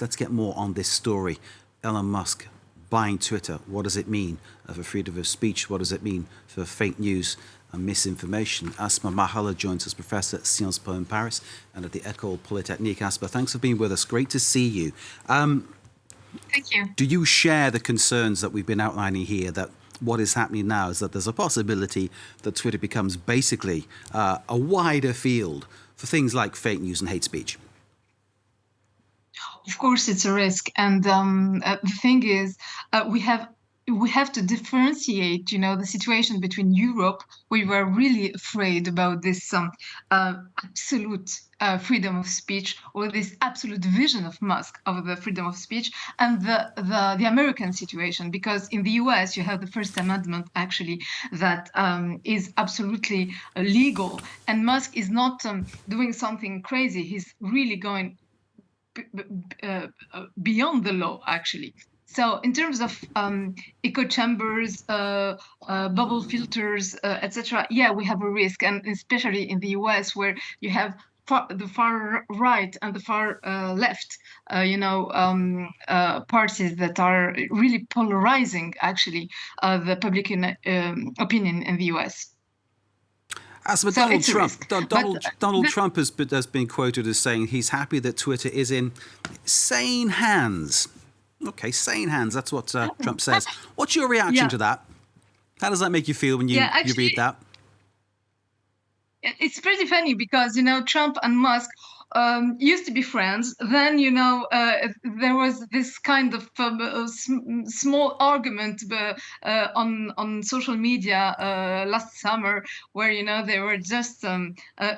let's get more on this story. Elon Musk buying Twitter. What does it mean for freedom of speech? What does it mean for fake news and misinformation? Asma Mahala joins us, Professor at Sciences Po in Paris and at the École Polytechnique. Asma, thanks for being with us. Great to see you. Thank you. Do you share the concerns that we've been outlining here, that what is happening now is that there's a possibility that Twitter becomes basically a wider field for things like fake news and hate speech? Of course, it's a risk, and the thing is, we have to differentiate, the situation between Europe, we were really afraid about this absolute freedom of speech, or this absolute vision of Musk of the freedom of speech, and the American situation, because in the US you have the First Amendment actually that is absolutely legal, and Musk is not doing something crazy. He's really going beyond the law, actually. So in terms of echo chambers, bubble filters, etc., yeah, we have a risk, and especially in the US, where you have the far right and the far left, parties that are really polarizing, actually, the public opinion in the US. Asma, So Donald Trump has been quoted as saying he's happy that Twitter is in sane hands. Okay, sane hands, that's what Trump says. What's your reaction to that? How does that make you feel when you read that? It's pretty funny because, Trump and Musk used to be friends. Then, there was this kind of small argument on social media last summer where, they were just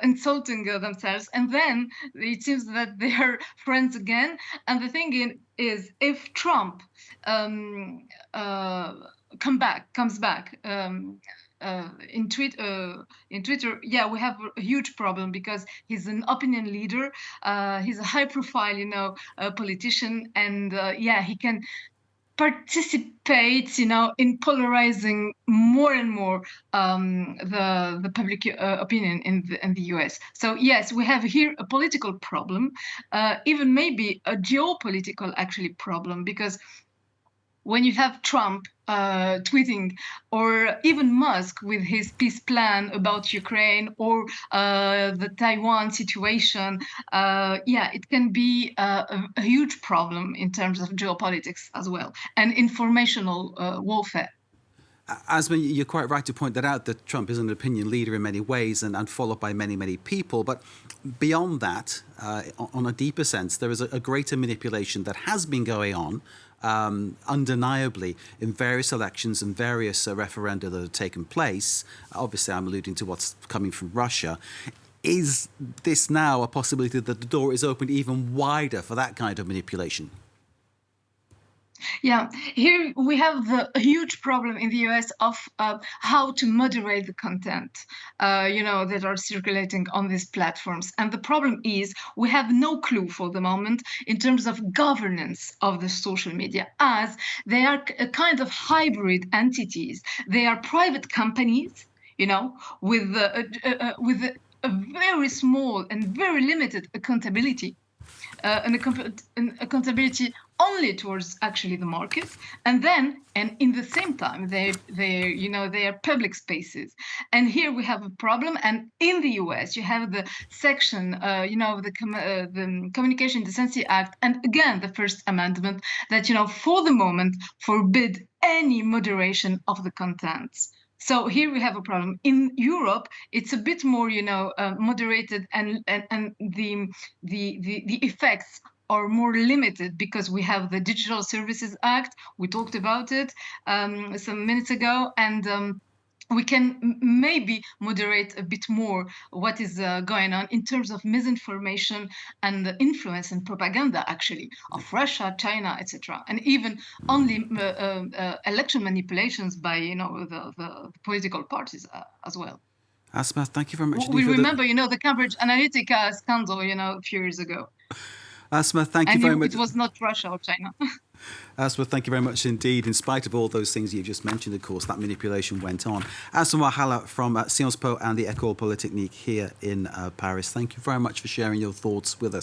insulting themselves. And then it seems that they are friends again. And the thing is, if Trump comes back, in Twitter, yeah, we have a huge problem because he's an opinion leader. He's a high-profile, politician, and yeah, he can participate, in polarizing more and more the public opinion in the US. So yes, we have here a political problem, even maybe a geopolitical actually problem, because when you have Trump tweeting, or even Musk with his peace plan about Ukraine or the Taiwan situation, yeah, it can be a huge problem in terms of geopolitics as well, and informational warfare. Asma, you're quite right to point that out, that Trump is an opinion leader in many ways and followed by many, many people. But beyond that, on a deeper sense, there is a greater manipulation that has been going on undeniably in various elections and various referenda that have taken place. Obviously, I'm alluding to what's coming from Russia. Is this now a possibility that the door is opened even wider for that kind of manipulation? Yeah, here we have a huge problem in the US of how to moderate the content, that are circulating on these platforms. And the problem is we have no clue for the moment in terms of governance of the social media, as they are a kind of hybrid entities. They are private companies, with a very small and very limited accountability. Accountability only towards actually the market, and in the same time they are public spaces. And here we have a problem. And in the US you have the section the Communication Decency Act, and again the First Amendment that for the moment forbid any moderation of the contents. So here we have a problem. In Europe, it's a bit more, moderated, and the effects are more limited because we have the Digital Services Act. We talked about it some minutes ago, and we can maybe moderate a bit more what is going on in terms of misinformation and the influence and propaganda, actually, of Russia, China, etc., and even only election manipulations by the political parties as well. Asma, thank you very much. We remember, the Cambridge Analytica scandal, a few years ago. Asma, thank you very much. It was not Russia or China. Asma, thank you very much indeed. In spite of all those things you just mentioned, of course, that manipulation went on. Asma Mahala from Sciences Po and the École Polytechnique here in Paris. Thank you very much for sharing your thoughts with us.